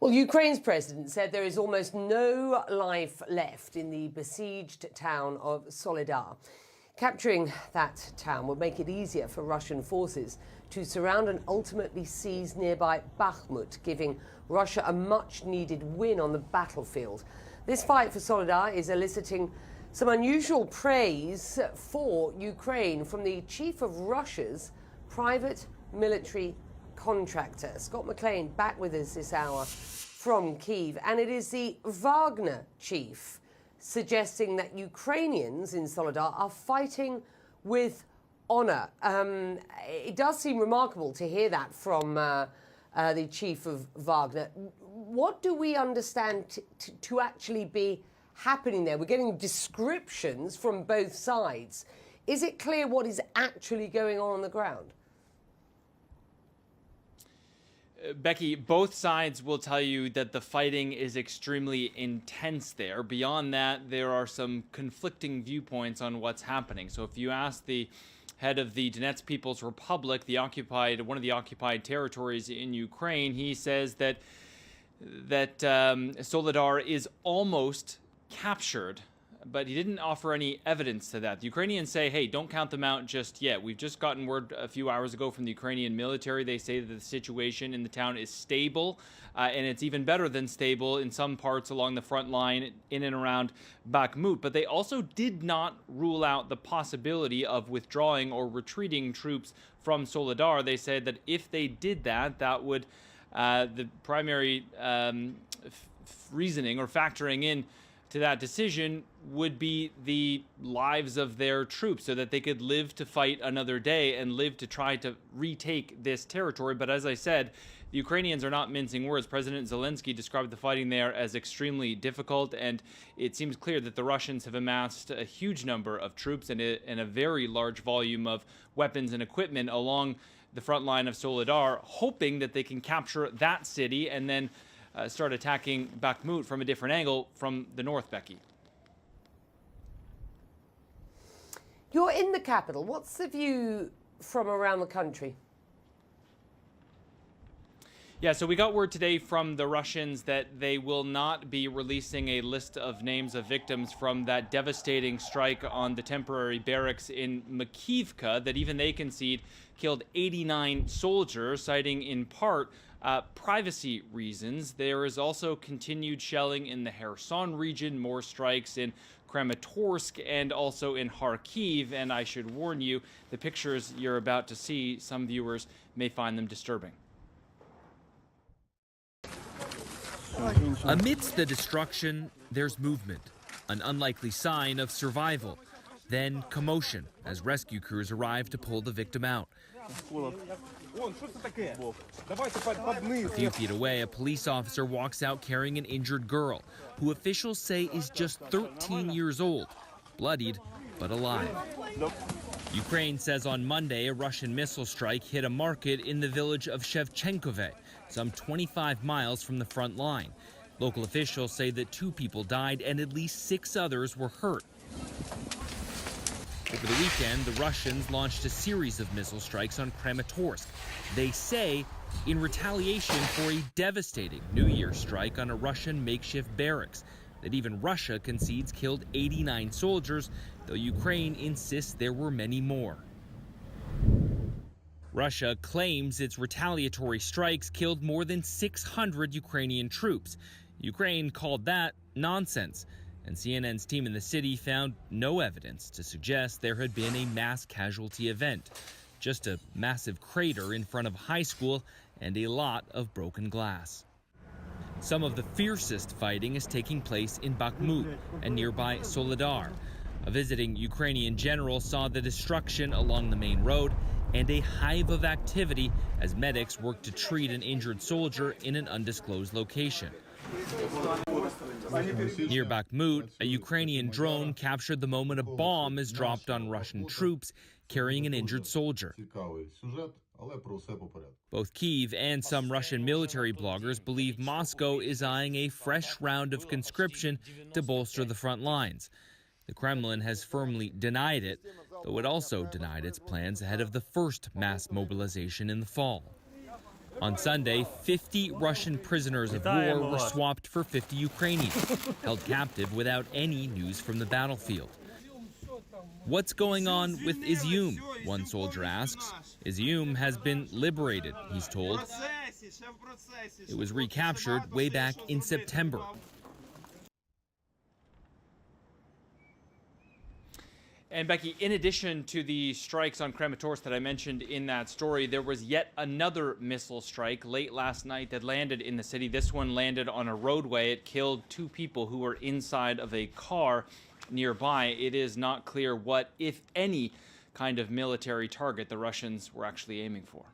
Well, Ukraine's president said there is almost no life left in the besieged town of Soledar. Capturing that town would make it easier for Russian forces to surround and ultimately seize nearby Bakhmut, giving Russia a much-needed win on the battlefield. This fight for Soledar is eliciting some unusual praise for Ukraine from the chief of Russia's private military contractor. Scott McLean back with us this hour from Kyiv, and it is the Wagner chief suggesting that Ukrainians in Soledar are fighting with honor. It does seem remarkable to hear that from the chief of Wagner. What do we understand to actually be happening there? We're getting descriptions from both sides. Is it clear what is actually going on the ground? Becky, both sides will tell you that the fighting is extremely intense there. Beyond that, there are some conflicting viewpoints on what's happening. So if you ask the head of the Donetsk People's Republic, one of the occupied territories in Ukraine, he says that Soledar is almost captured, but he didn't offer any evidence to that. The Ukrainians say, hey, don't count them out just yet. We've just gotten word a few hours ago from the Ukrainian military. They say that the situation in the town is stable, and it's even better than stable in some parts along the front line in and around Bakhmut. But they also did not rule out the possibility of withdrawing or retreating troops from Soledar. They said that if they did that, that would, the primary reasoning or factoring in to that decision would be the lives of their troops, so that they could live to fight another day and live to try to retake this territory. But as I said, the Ukrainians are not mincing words. President Zelensky described the fighting there as extremely difficult, and it seems clear that the Russians have amassed a huge number of troops and a very large volume of weapons and equipment along the front line of Soledar, hoping that they can capture that city and then start attacking Bakhmut from a different angle from the north, Becky. You're in the capital. What's the view from around the country? Yeah, so we got word today from the Russians that they will not be releasing a list of names of victims from that devastating strike on the temporary barracks in Makivka that even they concede killed 89 soldiers, citing in part privacy reasons. There is also continued shelling in the Kherson region, more strikes in Kramatorsk and also in Kharkiv. And I should warn you, the pictures you're about to see, some viewers may find them disturbing. Amidst the destruction, there's movement, an unlikely sign of survival. Then commotion as rescue crews arrive to pull the victim out. A few feet away, a police officer walks out carrying an injured girl, who officials say is just 13 years old, bloodied but alive. Ukraine says on Monday a Russian missile strike hit a market in the village of Shevchenkove, some 25 miles from the front line. Local officials say that 2 people died and at least 6 others were hurt. Over the weekend, the Russians launched a series of missile strikes on Kramatorsk. They say in retaliation for a devastating New Year's strike on a Russian makeshift barracks that even Russia concedes killed 89 soldiers, though Ukraine insists there were many more. Russia claims its retaliatory strikes killed more than 600 Ukrainian troops. Ukraine called that nonsense, and CNN's team in the city found no evidence to suggest there had been a mass casualty event, just a massive crater in front of a high school and a lot of broken glass. Some of the fiercest fighting is taking place in Bakhmut and nearby Soledar. A visiting Ukrainian general saw the destruction along the main road and a hive of activity as medics work to treat an injured soldier in an undisclosed location. Near Bakhmut, a Ukrainian drone captured the moment a bomb is dropped on Russian troops carrying an injured soldier. Both Kyiv and some Russian military bloggers believe Moscow is eyeing a fresh round of conscription to bolster the front lines. The Kremlin has firmly denied it, though it also denied its plans ahead of the first mass mobilization in the fall. On Sunday, 50 Russian prisoners of war were swapped for 50 Ukrainians, held captive without any news from the battlefield. What's going on with Izium? One soldier asks. Izium has been liberated, he's told. It was recaptured way back in September. And Becky, in addition to the strikes on Kramatorsk that I mentioned in that story, there was yet another missile strike late last night that landed in the city. This one landed on a roadway. It killed 2 people who were inside of a car nearby. It is not clear what, if any, kind of military target the Russians were actually aiming for.